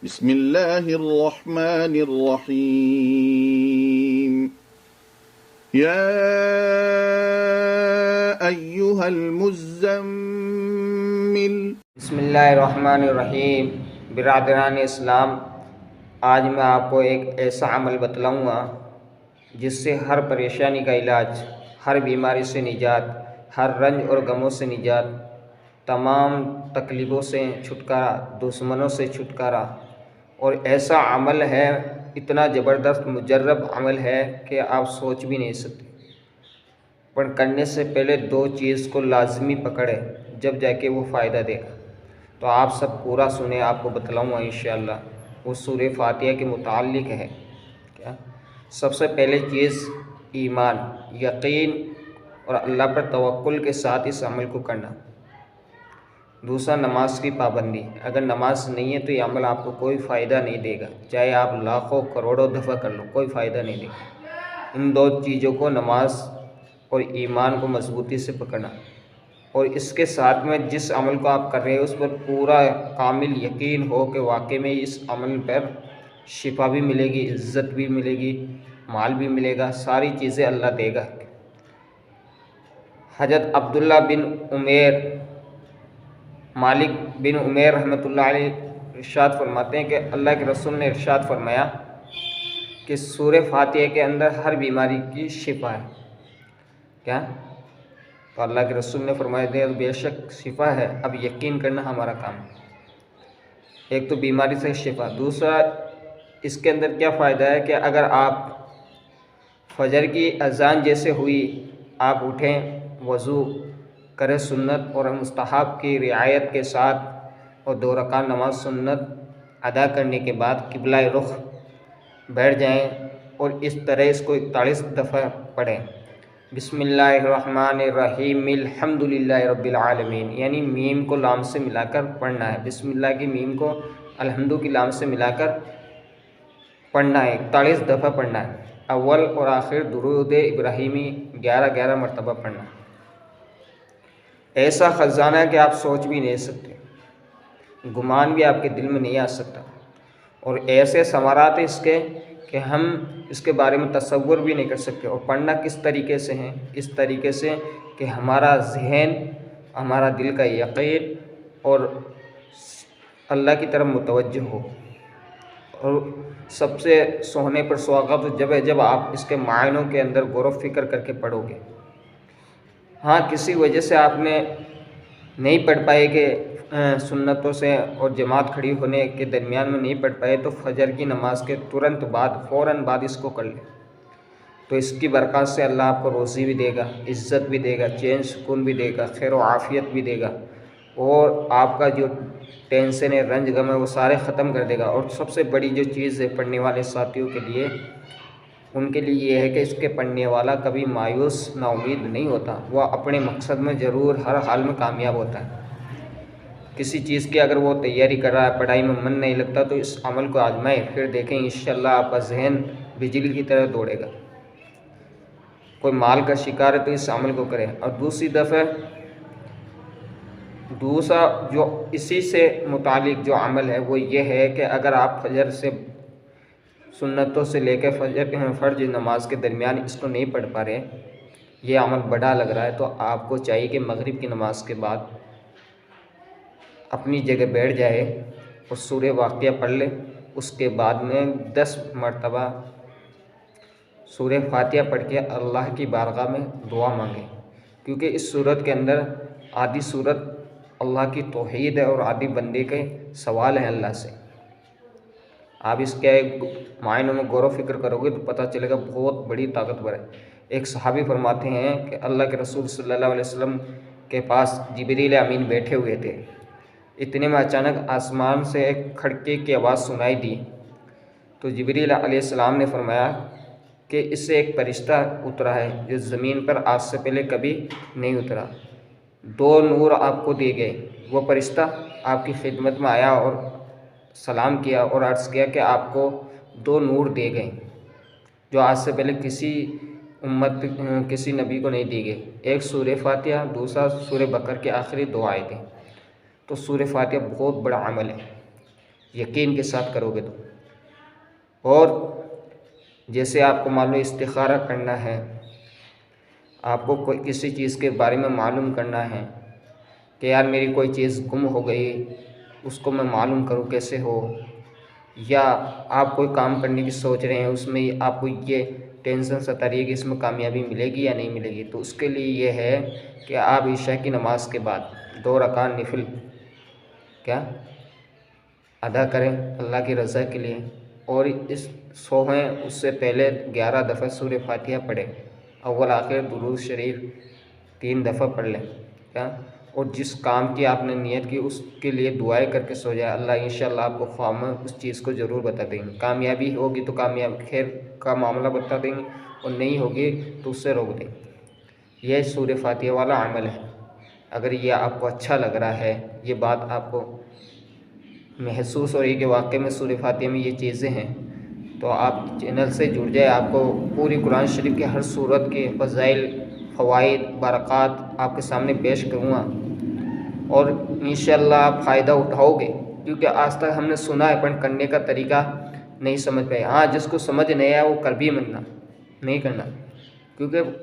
बिस्मिल्लाहिर्रहमानिर्रहीम। या अय्युहल मुज़्ज़म्मिल। बिस्मिल्लाहिर्रहमानिर्रहीम। बिरादरान इस्लाम, आज मैं आपको एक ऐसा अमल बतलाऊँगा जिससे हर परेशानी का इलाज, हर बीमारी से निजात, हर रंज और गमों से निजात, तमाम तकलीफ़ों से छुटकारा, दुश्मनों से छुटकारा। और ऐसा अमल है, इतना ज़बरदस्त मुजर्रब अमल है कि आप सोच भी नहीं सकते। पर करने से पहले दो चीज़ को लाजमी पकड़े, जब जाके वो फ़ायदा देगा। तो आप सब पूरा सुने, आपको बतलाऊँगा इंशाअल्लाह। वो सूरह फातिहा के मुताल्लिक़ है। क्या? सबसे पहले चीज़ ईमान, यकीन और अल्लाह पर तवक्कुल के साथ इस अमल को करना। दूसरा, नमाज की पाबंदी। अगर नमाज नहीं है तो ये अमल आपको कोई फ़ायदा नहीं देगा, चाहे आप लाखों करोड़ों दफ़ा कर लो, कोई फ़ायदा नहीं देगा। इन दो चीज़ों को, नमाज और ईमान को मजबूती से पकड़ना। और इसके साथ में जिस अमल को आप कर रहे हैं उस पर पूरा कामिल यकीन हो कि वाकई में इस अमल पर शिफा भी मिलेगी, इज़्ज़त भी मिलेगी, माल भी मिलेगा, सारी चीज़ें अल्लाह देगा। हज़रत अब्दुल्ला बिन उमैर, मालिक बिन उमैर रहमतुल्लाह अलैह इरशाद फरमाते हैं कि अल्लाह के रसूल ने इरशाद फरमाया कि सूरह फातिहा के अंदर हर बीमारी की शिफा है। क्या? तो अल्लाह के रसूल ने फरमाया दे बेशक शिफा है, अब यकीन करना हमारा काम है। एक तो बीमारी से शिफा, दूसरा इसके अंदर क्या फ़ायदा है कि अगर आप फजर की अज़ान जैसे हुई, आप उठें, वज़ू करें सुन्नत और मुस्तहब की रियायत के साथ और 2 रकात नमाज सुन्नत अदा करने के बाद किबला रुख बैठ जाएं और इस तरह इसको 41 दफ़ा पढ़ें। बिस्मिल्लाहिर्रहमानिर्रहीम, अल्हम्दुलिल्लाहि रब्बिल आलमीन, यानी मीम को लाम से मिलाकर पढ़ना है। बिस्मिल्लाह की मीम को अल्हम्दु की लाम से मिलाकर पढ़ना है, 41 दफ़ा पढ़ना है। अव्वल और आखिर दुरूद इब्राहिमी 11-11 मरतबा पढ़ना। ऐसा ख़जाना है कि आप सोच भी नहीं सकते, गुमान भी आपके दिल में नहीं आ सकता। और ऐसे समारात इसके कि हम इसके बारे में तसव्वुर भी नहीं कर सकते। और पढ़ना किस तरीके से है? इस तरीके से कि हमारा ज़हन, हमारा दिल का यकीन और अल्लाह की तरफ मुतवज्जह हो। और सबसे सोने पर सुहागा तो जब है जब आप इसके मायनों के अंदर गौर व फिक्र करके पढ़ोगे। हाँ, किसी वजह से आपने नहीं पढ़ पाए कि सुन्नतों से और जमात खड़ी होने के दरमियान में नहीं पढ़ पाए, तो फजर की नमाज के तुरंत बाद, फ़ौरन बाद इसको कर ले। तो इसकी बरकत से अल्लाह आपको रोज़ी भी देगा, इज़्ज़त भी देगा, चैन सुकून भी देगा, खैर व आफ़ियत भी देगा। और आपका जो टेंशन है, रंज गम है, वो सारे ख़त्म कर देगा। और सबसे बड़ी जो चीज़ है पढ़ने वाले साथियों के लिए, उनके लिए ये है कि इसके पढ़ने वाला कभी मायूस नाउमीद नहीं होता, वह अपने मकसद में ज़रूर हर हाल में कामयाब होता है। किसी चीज़ की अगर वो तैयारी कर रहा है, पढ़ाई में मन नहीं लगता, तो इस अमल को आजमाएं, फिर देखें इंशाअल्लाह आपका जहन बिजली की तरह दौड़ेगा। कोई माल का शिकार है तो इस अमल को करें। और दूसरा जो इसी से मुतालिक जो अमल है वो ये है कि अगर आप फजर से सुन्नतों से लेकर फ़र्ज नमाज के दरमियान इसको नहीं पढ़ पा रहे, ये अमल बड़ा लग रहा है, तो आपको चाहिए कि मगरिब की नमाज के बाद अपनी जगह बैठ जाए और सूरह वाक़िया पढ़ ले। उसके बाद में 10 मरतबा सूरह फातिहा पढ़ के अल्लाह की बारगाह में दुआ मांगे। क्योंकि इस सूरत के अंदर आधी सूरत अल्लाह की तौहीद है और आधी बंदे के सवाल हैं अल्लाह से। आप इसके मायनों में गौर व फिक्र करोगे तो पता चलेगा बहुत बड़ी ताकतवर है। एक सहाबी फरमाते हैं कि अल्लाह के रसूल सल्लल्लाहु अलैहि वसल्लम के पास जिब्रील अमीन बैठे हुए थे। इतने में अचानक आसमान से एक खड़के की आवाज़ सुनाई दी। तो जिब्रील अलैहिस्सलाम ने फरमाया कि इससे एक फरिश्ता उतरा है जो ज़मीन पर आज से पहले कभी नहीं उतरा। 2 नूर आपको दिए गए। वो फरिश्ता आपकी खिदमत में आया और सलाम किया और अर्ज़ किया कि आपको 2 नूर दिए गए जो आज से पहले किसी उम्मत, किसी नबी को नहीं दी गई। एक सूरह फातिहा, दूसरा सूरह बकर के आखिरी 2 आयतें। तो सूरह फातिहा बहुत बड़ा अमल है। यकीन के साथ करोगे तो। और जैसे आपको मान लो इस्तिखारा करना है, आपको कोई किसी चीज़ के बारे में मालूम करना है कि यार मेरी कोई चीज़ गुम हो गई, उसको मैं मालूम करूँ कैसे हो, या आप कोई काम करने की सोच रहे हैं, उसमें आपको ये टेंशन सता रही है कि इसमें कामयाबी मिलेगी या नहीं मिलेगी, तो उसके लिए ये है कि आप ईशा की नमाज के बाद 2 रकात नफिल क्या अदा करें अल्लाह की रज़ा के लिए, और इस सोहें उससे पहले 11 दफ़ा सूरह फातिहा पढ़ें, अव्वल आखिर दुरूद शरीफ 3 दफ़ा पढ़ लें क्या, और जिस काम की आपने नियत की उसके लिए दुआएं करके सो जाए। अल्लाह इंशाअल्लाह आपको ख्वाब में उस चीज़ को ज़रूर बता देंगे। कामयाबी होगी तो कामयाब खैर का मामला बता देंगे, और नहीं होगी तो उससे रोक देंगे। यह सूरह फातिहा वाला अमल है। अगर ये आपको अच्छा लग रहा है, ये बात आपको महसूस हो रही है कि वाकई में सूरह फातिहा में ये चीज़ें हैं, तो आप चैनल से जुड़ जाए। आपको पूरी कुरान शरीफ के हर सूरत के फ़ज़ाइल, फ़वाइद, बरक़ात आपके सामने पेश करूँगा, और इंशाअल्लाह आप फ़ायदा उठाओगे, क्योंकि आज तक हमने सुना है पर करने का तरीका नहीं समझ पाए। हाँ, जिसको समझ नहीं आया वो कर भी मत ना नहीं करना, क्योंकि